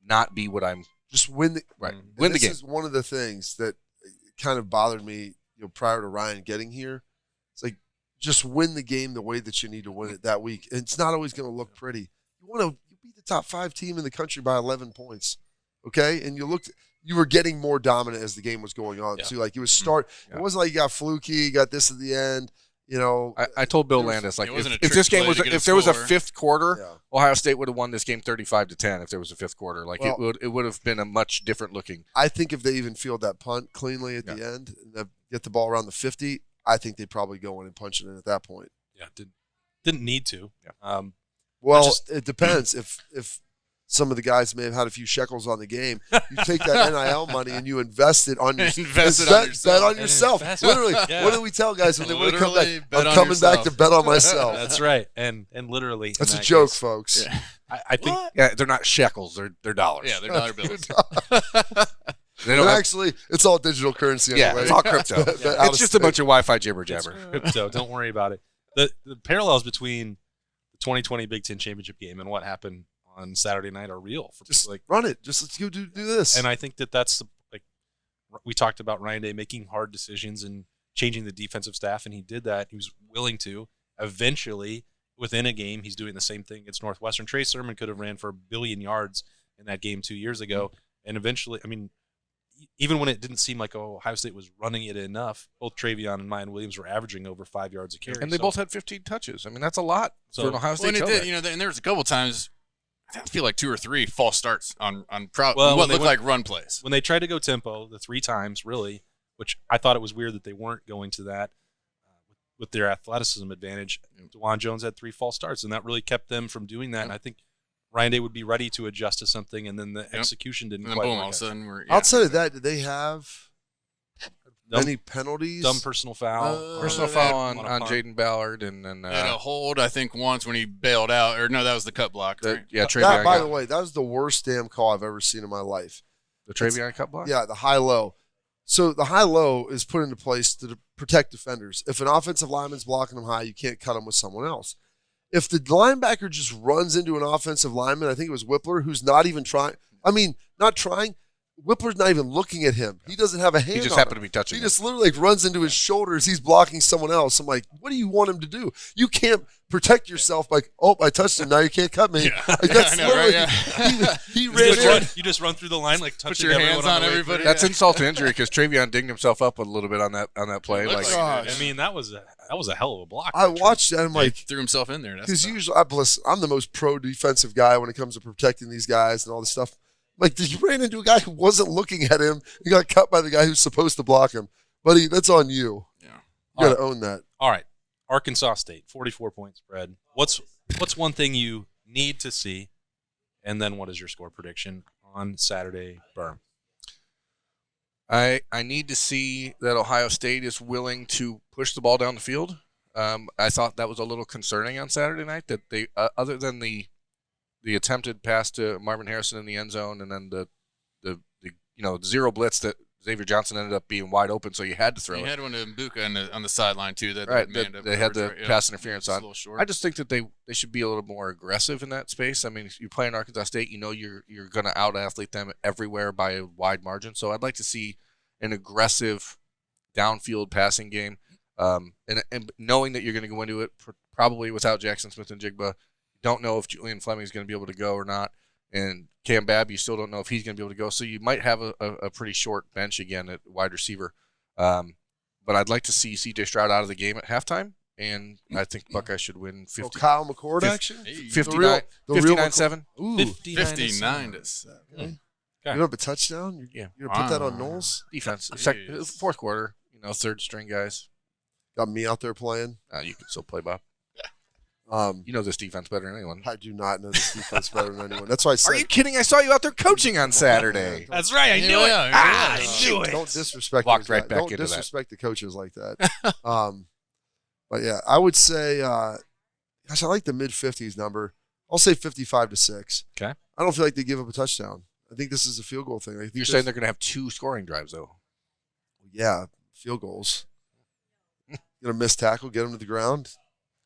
not be what I'm. Just win the win the game. This is one of the things that kind of bothered me, prior to Ryan getting here. It's like, just win the game the way that you need to win it that week. And it's not always going to look pretty. You beat the top 5 team in the country by 11 points, okay? And you were getting more dominant as the game was going on too. Like, it wasn't like you got fluky, you got this at the end. I told Bill Landis, like, if this game if there was a fifth quarter, Ohio State would have won this game 35-10. If there was a fifth quarter, like, it would have been a much different looking. I think if they even field that punt cleanly at the end and get the ball around the 50, I think they'd probably go in and punch it in at that point. Yeah, didn't need to. Yeah. It depends. If some of the guys may have had a few shekels on the game, you take that NIL money and you invest it on yourself. Bet on yourself. Literally, what do we tell guys when they want to come back? I'm coming back to bet on myself. That's right, and literally. That's a joke, folks. Yeah. I think. Yeah, they're not shekels; they're dollars. Yeah, they're dollar bills. Actually, it's all digital currency anyway. Yeah, it's all crypto. It's just a bunch of Wi-Fi jibber jabber. Crypto. Don't worry about it. The parallels between the 2020 Big Ten Championship game and what happened on Saturday night are real. Just run it. Just let's go do this. And I think that's we talked about Ryan Day making hard decisions and changing the defensive staff, and he did that. He was willing to. Eventually, within a game, he's doing the same thing against Northwestern. Trey Sermon could have ran for 1 billion yards in that game 2 years ago, and eventually, I mean, even when it didn't seem like Ohio State was running it enough, both Travion and Mayan Williams were averaging over 5 yards a carry. And they both had 15 touches. I mean, that's a lot for an Ohio State. And there was a couple times, I feel like 2 or 3 false starts on what looked like run plays. When they tried to go tempo the 3 times, really, which I thought it was weird that they weren't going to that with their athleticism advantage. DeJuan Jones had 3 false starts, and that really kept them from doing that. And I think Ryan Day would be ready to adjust to something, and then the execution didn't quite work. All of a sudden, outside of that, did they have any penalties? Dumb personal foul. Personal foul on Jaden Ballard, and then had a hold, I think, once when he bailed out. Or no, that was the cut block. Right? Travion. By the way, that was the worst damn call I've ever seen in my life. The Travion cut block? Yeah, the high-low. So the high-low is put into place to protect defenders. If an offensive lineman's blocking them high, you can't cut them with someone else. If the linebacker just runs into an offensive lineman, I think it was Whippler, who's not even trying. I mean, not trying. Whippler's not even looking at him. He doesn't have a hand on him. He just happened to be touching him. He just literally runs into his shoulders. He's blocking someone else. I'm like, what do you want him to do? You can't protect yourself by, I touched him. Now you can't cut me. Yeah. Like, that's literally, he ran in. You just run through the line, like touching your hands on everybody. That's insult to injury, because Travion dinged himself up a little bit on that play. I mean, that was a hell of a block. I watched that. I'm like, he threw himself in there. Because usually, I'm the most pro defensive guy when it comes to protecting these guys and all this stuff. Like, you ran into a guy who wasn't looking at him. He got cut by the guy who's supposed to block him. Buddy, that's on you. Yeah. You got to own that. All right. Arkansas State, 44-point spread. What's one thing you need to see, and then what is your score prediction on Saturday, Birm? I need to see that Ohio State is willing to push the ball down the field. I thought that was a little concerning on Saturday night that they, other than the attempted pass to Marvin Harrison in the end zone, and then the zero blitz that Xavier Johnson ended up being wide open, so you had to throw it. You had one to Mbuka on the sideline too. That they had the pass interference on. A little short. I just think that they should be a little more aggressive in that space. I mean, if you're playing Arkansas State, you're going to out-athlete them everywhere by a wide margin. So I'd like to see an aggressive downfield passing game, and knowing that you're going to go into it probably without Jackson Smith and Jigba. You don't know if Julian Fleming is going to be able to go or not. And Cam Babb, you still don't know if he's going to be able to go. So you might have a pretty short bench again at wide receiver. But I'd like to see C.J. Stroud out of the game at halftime, and I think Buckeyes should win 50. Kyle McCord action? 59-7. Ooh, 59-7. Okay. You don't have a touchdown? You're going to put that on Knowles? Defense. Fourth quarter, third string guys. Got me out there playing? You can still play, Bob. You know this defense better than anyone. I do not know this defense better than anyone. That's why I said. Are you kidding? I saw you out there coaching on Saturday. That's right. I knew it. I knew it. Don't disrespect. Walked right back Don't into disrespect the coaches like that. But yeah, I would say, gosh, I like the mid-50s number. I'll say 55-6. Okay. I don't feel like they give up a touchdown. I think this is a field goal thing. I think You're saying they're going to have 2 scoring drives, though. Yeah, field goals. Going to miss tackle, get them to the ground.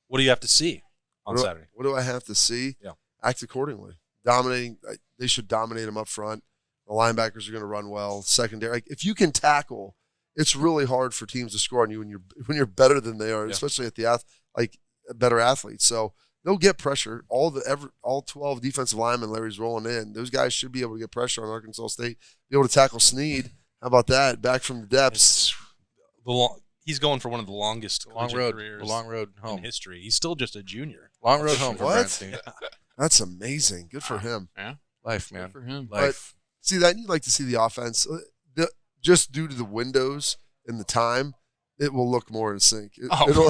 What do you have to see on Saturday? What do I have to see? Yeah. Act accordingly. Dominating. They should dominate them up front. The linebackers are going to run well. Secondary. Like, if you can tackle, it's really hard for teams to score on you when you're better than they are, especially at the better athletes. So they'll get pressure. All 12 defensive linemen Larry's rolling in. Those guys should be able to get pressure on Arkansas State. Be able to tackle Snead. How about that? Back from the depths. He's going for one of the longest careers the long road home in history. He's still just a junior. Long road home for What? Branstein. That's amazing. Good for him. Yeah. Life, man. Good for him. Life. But see that you'd like to see the offense. Just due to the windows and the time, it will look more in sync. It'll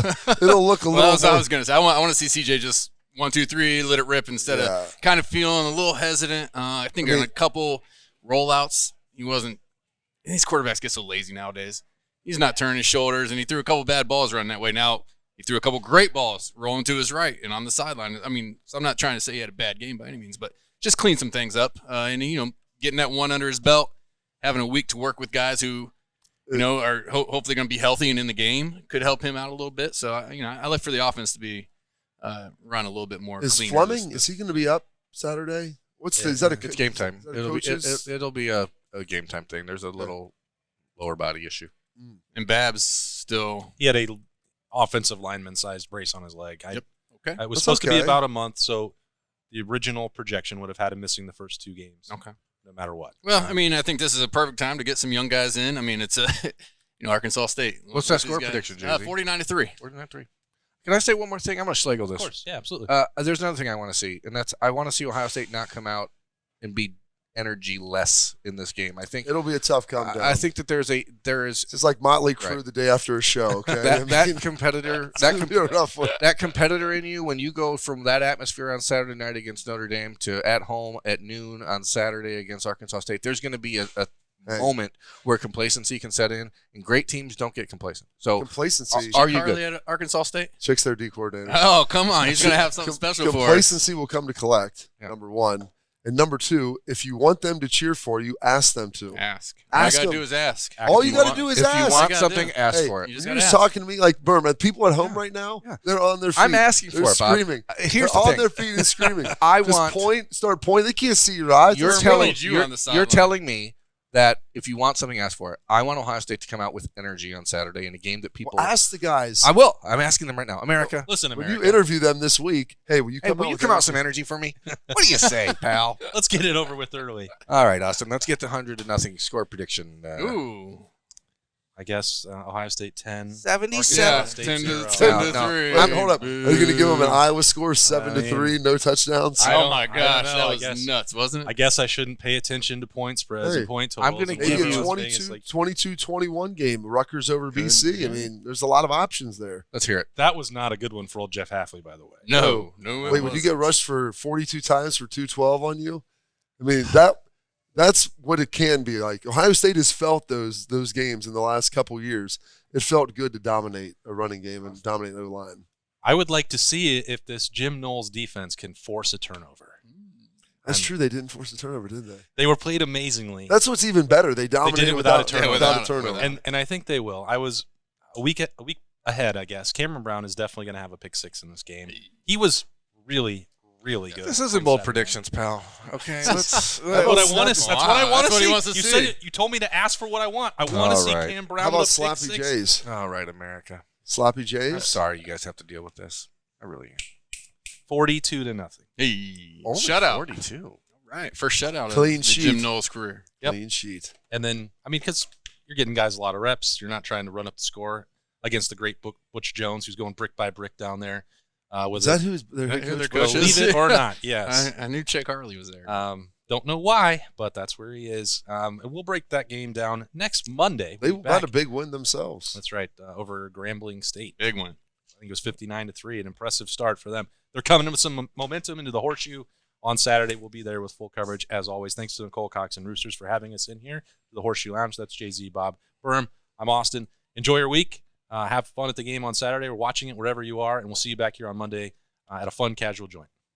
look a little. That's what I was going to say. I want to see CJ just 1, 2, 3, let it rip instead of kind of feeling a little hesitant. I think in a couple rollouts, he wasn't. These quarterbacks get so lazy nowadays. He's not turning his shoulders, and he threw a couple bad balls running that way. Now he threw a couple great balls rolling to his right and on the sideline. I mean, so I'm not trying to say he had a bad game by any means, but just clean some things up. And getting that one under his belt, having a week to work with guys who, are hopefully going to be healthy and in the game could help him out a little bit. So I like for the offense to be run a little bit more. Is cleaner. Fleming? Is he going to be up Saturday? Is that It's game time. It'll be a game time thing. There's a little lower body issue. And Babs still. He had a offensive lineman-sized brace on his leg. Yep. Okay. It was supposed to be about a month, so the original projection would have had him missing the first 2 games. Okay. No matter what. Well, I mean, I think this is a perfect time to get some young guys in. I mean, it's Arkansas State. What's that score prediction, JV? 49-3. 49-3. Can I say one more thing? I'm going to Schlegel this. Of course. Yeah, absolutely. There's another thing I want to see, and that's I want to see Ohio State not come out and be energy-less in this game. I think it'll be a tough come down. I think that there is. It's like Motley Crue the day after a show. Okay, that competitor, that competitor in you, when you go from that atmosphere on Saturday night against Notre Dame to at home at noon on Saturday against Arkansas State, there's going to be a moment where complacency can set in, and great teams don't get complacent. So complacency. Are you good at Arkansas State? Chick's their D coordinator. Oh, come on, he's going to have something special for us. Complacency will come to collect. Number 1. And number 2, if you want them to cheer for you, ask them to. All you got to do is ask. All you got to do is ask. If you want something, ask for it. You're just talking to me like Burma. People at home right now, they're on their feet. I'm asking for it, Bob. Screaming. Here's they're the on their feet and screaming. Start pointing. They can't see your eyes. You're telling me that if you want something, ask for it. I want Ohio State to come out with energy on Saturday in a game that people ask the guys. I will. I'm asking them right now. America, listen, America. When you interview them this week, will you come out with some energy for me? What do you say, pal? Let's get it over with early. All right, Austin. Let's get the 100-0 score prediction. Ooh. I guess Ohio State 10. 77. Arkansas State 10 0. to 10 No, to no. 3. Wait, hold up. Are you going to give them an Iowa score 7-3, mean, no touchdowns? Oh my I don't gosh, know, that I was guess. nuts, wasn't it? I guess I shouldn't pay attention to point spreads Hey, and point I'm totals. gonna and give Maybe you a whatever Las Vegas, 22-21 game, Rutgers over BC. I mean, there's a lot of options there. Let's hear it. that was not a good one for old Jeff Halfley, by the way. No. Wait, would you get rushed for 42 times for 212 on you? I mean, that's what it can be like. Ohio State has felt those games in the last couple years. It felt good to dominate a running game and dominate the line. I would like to see if this Jim Knowles defense can force a turnover. That's true. They didn't force a turnover, did they? They were played amazingly. That's what's even better. They dominated it without a turnover. Without a turnover. And I think they will. I was a week ahead, I guess. Cameron Brown is definitely going to have a pick six in this game. He was really, really good. This isn't bold predictions, pal. Okay, That's what I want to see. That's what I want to see. He wants to You see. said it. You told me to ask for what I want. I want to see right. Cam Brown How about with a pick Sloppy six. J's? All right, America. Sloppy I'm J's? sorry you guys have to deal with this. I really am. 42-0. Hey, Only shutout. 42. All right, first shutout Clean of sheet. Jim Knowles' career. Yep. Clean sheet. And then, I mean, because you're getting guys a lot of reps. You're not trying to run up the score against the great Butch Jones, who's going brick by brick down there. Is that who's their head Who their coach? coach is? Believe it or not, yes. I knew Chick Harley was there. Don't know why, but that's where he is. And we'll break that game down next Monday. They We'll be back. had a big win themselves. That's right, over Grambling State. Big one. I think it was 59-3, an impressive start for them. They're coming in with some momentum into the Horseshoe on Saturday. We'll be there with full coverage as always. Thanks to Nicole, Cox, and Roosters for having us in here to the Horseshoe Lounge. That's Jay-Z, Bob, Berm. I'm Austin. Enjoy your week. Have fun at the game on Saturday. We're watching it wherever you are, and we'll see you back here on Monday at a fun, casual joint.